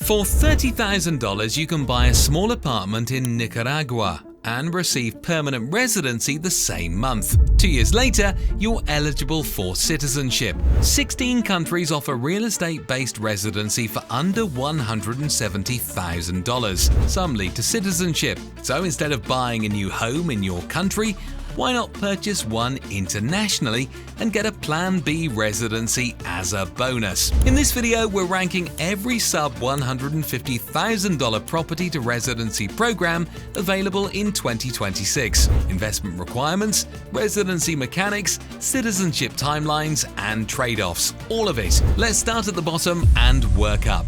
For $30,000, you can buy a small apartment in Nicaragua and receive permanent residency the same month. 2 years later, you're eligible for citizenship. 16 countries offer real estate-based residency for under $170,000. Some lead to citizenship. So instead of buying a new home in your country, why not purchase one internationally and get a Plan B residency as a bonus? In this video, we're ranking every sub $150,000 property to residency program available in 2026. Investment requirements, residency mechanics, citizenship timelines, and trade-offs. All of it. Let's start at the bottom and work up.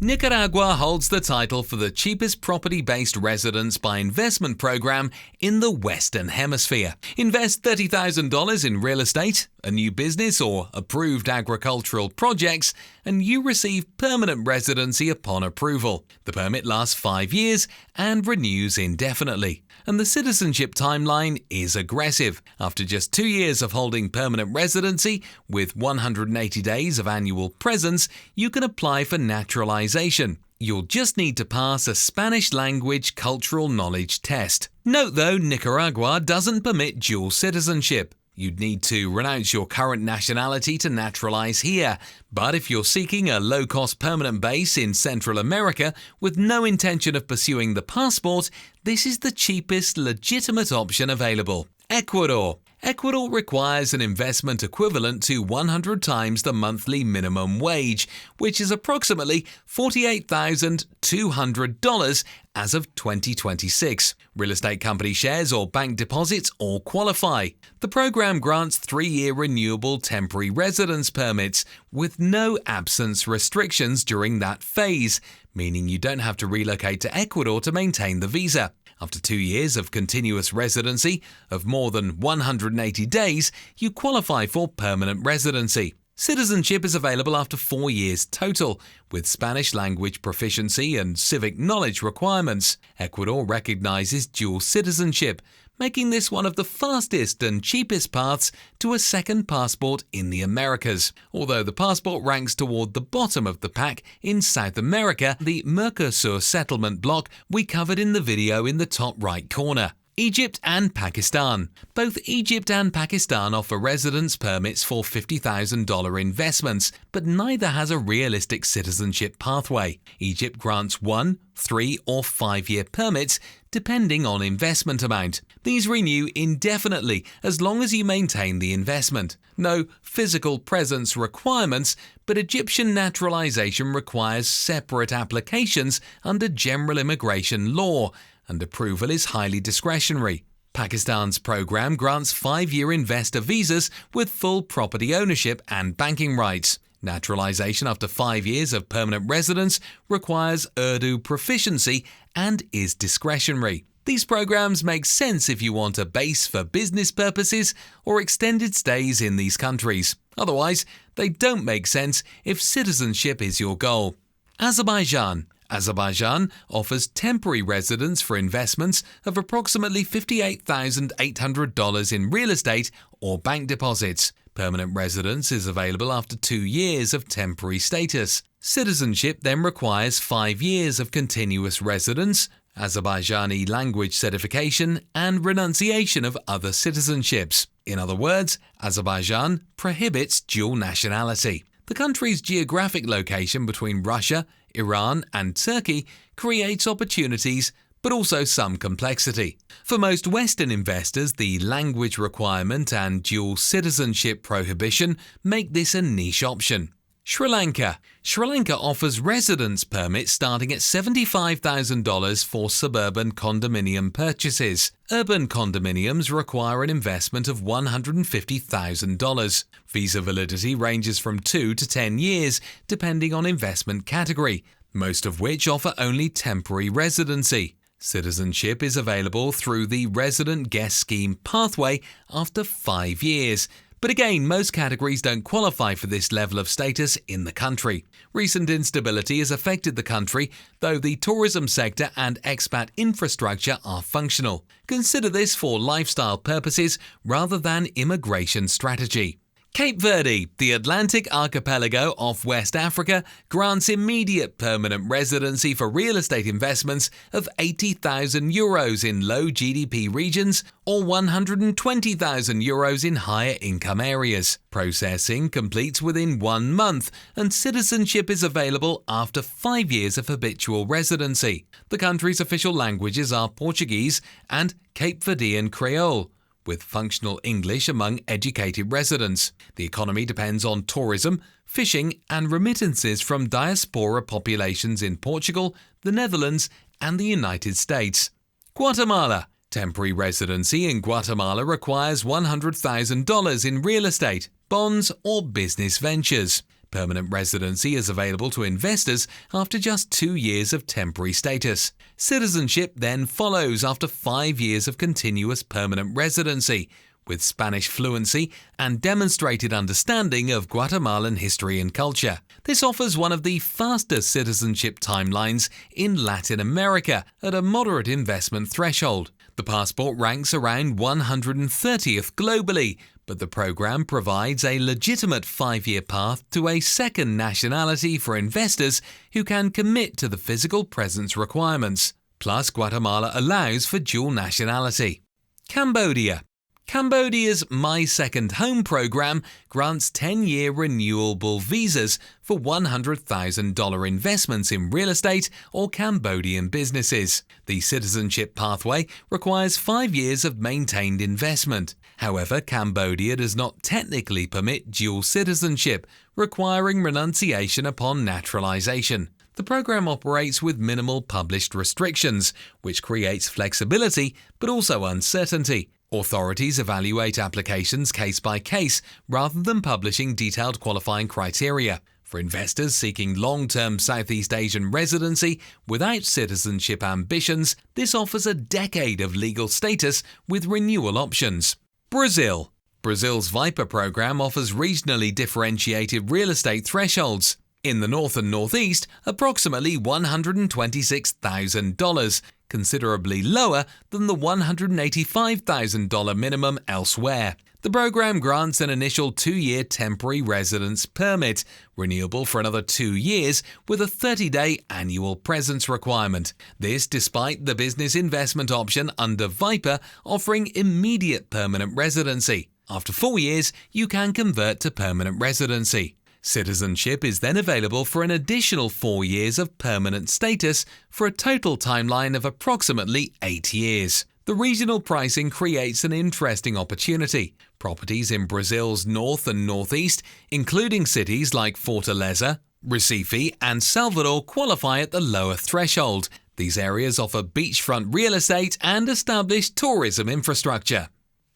Nicaragua holds the title for the cheapest property-based residence by investment program in the Western Hemisphere. Invest $30,000 in real estate, a new business, or approved agricultural projects, and you receive permanent residency upon approval. The permit lasts 5 years and renews indefinitely. And the citizenship timeline is aggressive. After just 2 years of holding permanent residency, with 180 days of annual presence, you can apply for naturalization. You'll just need to pass a Spanish language cultural knowledge test. Note though, Nicaragua doesn't permit dual citizenship. You'd need to renounce your current nationality to naturalize here. But if you're seeking a low-cost permanent base in Central America with no intention of pursuing the passport, this is the cheapest legitimate option available. Ecuador. Ecuador requires an investment equivalent to 100 times the monthly minimum wage, which is approximately $48,200 as of 2026. Real estate company shares or bank deposits all qualify. The program grants 3-year renewable temporary residence permits with no absence restrictions during that phase, meaning you don't have to relocate to Ecuador to maintain the visa. After 2 years of continuous residency of more than 180 days, you qualify for permanent residency. Citizenship is available after 4 years total, with Spanish language proficiency and civic knowledge requirements. Ecuador recognizes dual citizenship, making this one of the fastest and cheapest paths to a second passport in the Americas. Although the passport ranks toward the bottom of the pack in South America, the Mercosur settlement bloc we covered in the video in the top right corner. Egypt and Pakistan. Both Egypt and Pakistan offer residence permits for $50,000 investments, but neither has a realistic citizenship pathway. Egypt grants 1, 3, or 5-year permits depending on investment amount. These renew indefinitely as long as you maintain the investment. No physical presence requirements, but Egyptian naturalization requires separate applications under general immigration law, and approval is highly discretionary. Pakistan's program grants 5-year investor visas with full property ownership and banking rights. Naturalization after 5 years of permanent residence requires Urdu proficiency and is discretionary. These programs make sense if you want a base for business purposes or extended stays in these countries. Otherwise, they don't make sense if citizenship is your goal. Azerbaijan. Azerbaijan offers temporary residence for investments of approximately $58,800 in real estate or bank deposits. Permanent residence is available after 2 years of temporary status. Citizenship then requires 5 years of continuous residence, Azerbaijani language certification, and renunciation of other citizenships. In other words, Azerbaijan prohibits dual nationality. The country's geographic location between Russia, Iran, and Turkey creates opportunities, but also some complexity. For most Western investors, the language requirement and dual citizenship prohibition make this a niche option. Sri Lanka. Sri Lanka offers residence permits starting at $75,000 for suburban condominium purchases. Urban condominiums require an investment of $150,000. Visa validity ranges from 2 to 10 years, depending on investment category, most of which offer only temporary residency. Citizenship is available through the Resident Guest Scheme pathway after 5 years. But again, most categories don't qualify for this level of status in the country. Recent instability has affected the country, though the tourism sector and expat infrastructure are functional. Consider this for lifestyle purposes rather than immigration strategy. Cape Verde, the Atlantic archipelago off West Africa, grants immediate permanent residency for real estate investments of €80,000 in low GDP regions or €120,000 in higher income areas. Processing completes within 1 month and citizenship is available after 5 years of habitual residency. The country's official languages are Portuguese and Cape Verdean Creole, with functional English among educated residents. The economy depends on tourism, fishing, and remittances from diaspora populations in Portugal, the Netherlands, and the United States. Guatemala. Temporary residency in Guatemala requires $100,000 in real estate, bonds, or business ventures. Permanent residency is available to investors after just 2 years of temporary status. Citizenship then follows after 5 years of continuous permanent residency, with Spanish fluency and demonstrated understanding of Guatemalan history and culture. This offers one of the fastest citizenship timelines in Latin America at a moderate investment threshold. The passport ranks around 130th globally, but the program provides a legitimate 5-year path to a second nationality for investors who can commit to the physical presence requirements. Plus, Guatemala allows for dual nationality. Cambodia. Cambodia's My Second Home program grants 10-year renewable visas for $100,000 investments in real estate or Cambodian businesses. The citizenship pathway requires 5 years of maintained investment. However, Cambodia does not technically permit dual citizenship, requiring renunciation upon naturalization. The program operates with minimal published restrictions, which creates flexibility but also uncertainty. Authorities evaluate applications case by case rather than publishing detailed qualifying criteria. For investors seeking long-term Southeast Asian residency without citizenship ambitions, this offers a decade of legal status with renewal options. Brazil. Brazil's Viper program offers regionally differentiated real estate thresholds. In the north and northeast, approximately $126,000, considerably lower than the $185,000 minimum elsewhere. The program grants an initial 2-year temporary residence permit, renewable for another 2 years with a 30-day annual presence requirement. This despite the business investment option under Viper offering immediate permanent residency. After 4 years, you can convert to permanent residency. Citizenship is then available for an additional 4 years of permanent status for a total timeline of approximately 8 years. The regional pricing creates an interesting opportunity. Properties in Brazil's north and northeast, including cities like Fortaleza, Recife, and Salvador, qualify at the lower threshold. These areas offer beachfront real estate and established tourism infrastructure.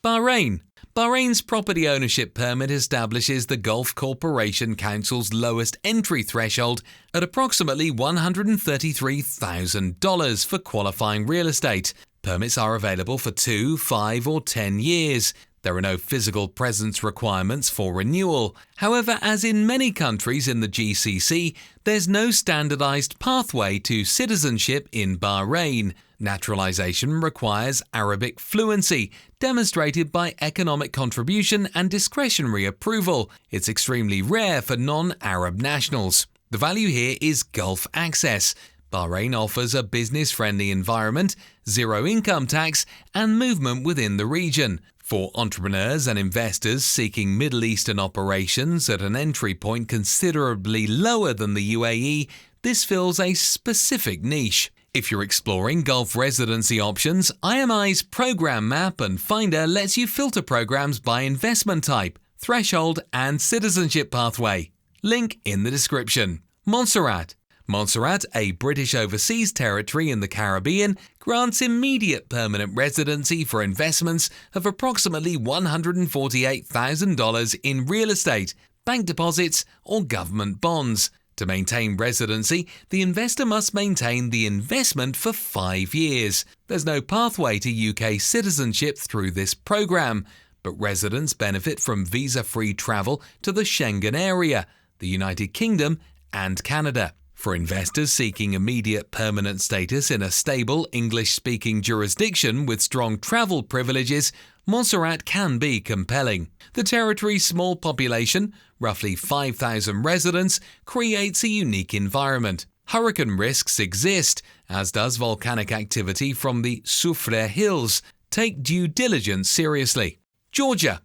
Bahrain. Bahrain's property ownership permit establishes the Gulf Corporation Council's lowest entry threshold at approximately $133,000 for qualifying real estate. Permits are available for 2, 5, or 10 years. There are no physical presence requirements for renewal. However, as in many countries in the GCC, there's no standardized pathway to citizenship in Bahrain. Naturalization requires Arabic fluency, demonstrated by economic contribution and discretionary approval. It's extremely rare for non-Arab nationals. The value here is Gulf access. Bahrain offers a business-friendly environment, zero income tax, and movement within the region. For entrepreneurs and investors seeking Middle Eastern operations at an entry point considerably lower than the UAE, this fills a specific niche. If you're exploring Gulf residency options, IMI's Program Map and Finder lets you filter programs by investment type, threshold, and citizenship pathway. Link in the description. Montserrat. Montserrat, a British overseas territory in the Caribbean, grants immediate permanent residency for investments of approximately $148,000 in real estate, bank deposits, or government bonds. To maintain residency, the investor must maintain the investment for 5 years. There's no pathway to UK citizenship through this program, but residents benefit from visa-free travel to the Schengen area, the United Kingdom, and Canada. For investors seeking immediate permanent status in a stable English-speaking jurisdiction with strong travel privileges, Montserrat can be compelling. The territory's small population, roughly 5,000 residents, creates a unique environment. Hurricane risks exist, as does volcanic activity from the Soufrière Hills. Take due diligence seriously. Georgia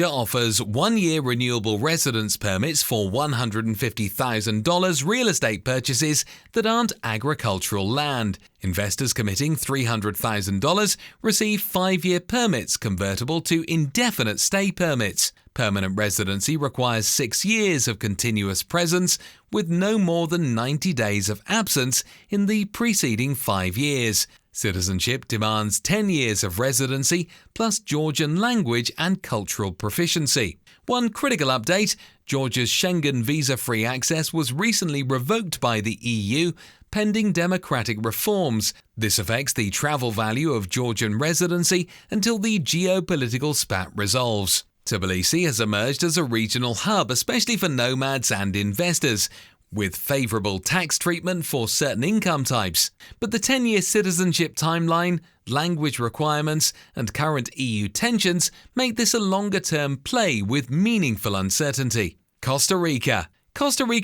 offers 1-year renewable residence permits for $150,000 real estate purchases that aren't agricultural land. Investors committing $300,000 receive 5-year permits convertible to indefinite stay permits. Permanent residency requires 6 years of continuous presence with no more than 90 days of absence in the preceding 5 years. Citizenship demands 10 years of residency plus Georgian language and cultural proficiency. One critical update: Georgia's Schengen visa-free access was recently revoked by the EU pending democratic reforms. This affects the travel value of Georgian residency until the geopolitical spat resolves. Tbilisi has emerged as a regional hub, especially for nomads and investors, with favourable tax treatment for certain income types. But the 10-year citizenship timeline, language requirements, and current EU tensions make this a longer-term play with meaningful uncertainty. Costa Rica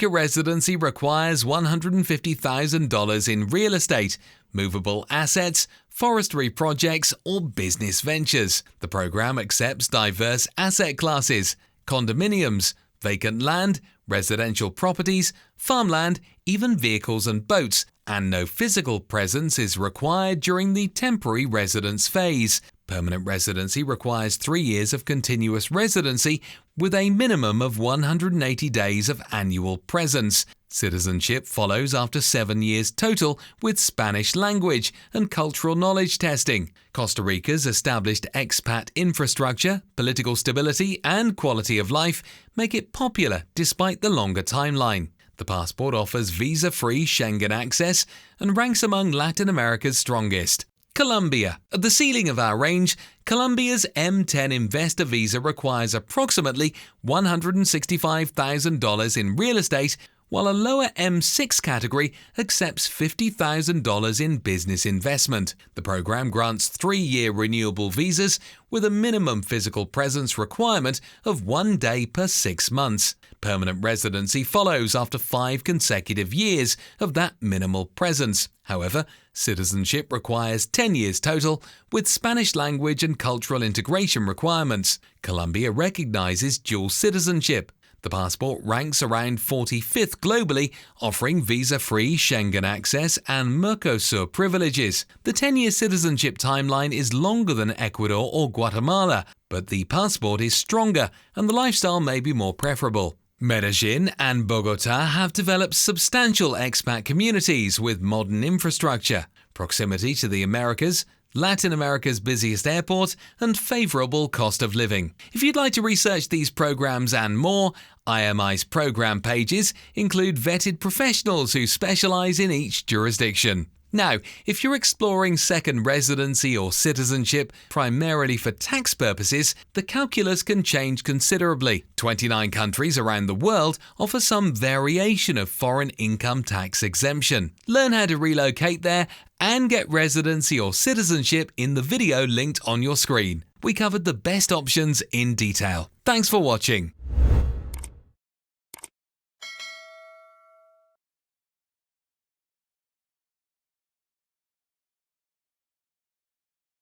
residency requires $150,000 in real estate, movable assets, forestry projects, or business ventures. The program accepts diverse asset classes, condominiums, vacant land, residential properties, farmland, even vehicles and boats, and no physical presence is required during the temporary residence phase. Permanent residency requires 3 years of continuous residency with a minimum of 180 days of annual presence. Citizenship follows after 7 years total with Spanish language and cultural knowledge testing. Costa Rica's established expat infrastructure, political stability, and quality of life make it popular despite the longer timeline. The passport offers visa-free Schengen access and ranks among Latin America's strongest. Colombia. At the ceiling of our range, Colombia's M10 investor visa requires approximately $165,000 in real estate, while a lower M6 category accepts $50,000 in business investment. The program grants 3-year renewable visas with a minimum physical presence requirement of 1 day per 6 months. Permanent residency follows after 5 consecutive years of that minimal presence. However, citizenship requires 10 years total, with Spanish language and cultural integration requirements. Colombia recognizes dual citizenship. The passport ranks around 45th globally, offering visa-free Schengen access and Mercosur privileges. The 10-year citizenship timeline is longer than Ecuador or Guatemala, but the passport is stronger and the lifestyle may be more preferable. Medellin and Bogota have developed substantial expat communities with modern infrastructure, proximity to the Americas, Latin America's busiest airport, and favourable cost of living. If you'd like to research these programs and more, IMI's program pages include vetted professionals who specialise in each jurisdiction. Now, if you're exploring second residency or citizenship primarily for tax purposes, the calculus can change considerably. 29 countries around the world offer some variation of foreign income tax exemption. Learn how to relocate there and get residency or citizenship in the video linked on your screen. We covered the best options in detail. Thanks for watching.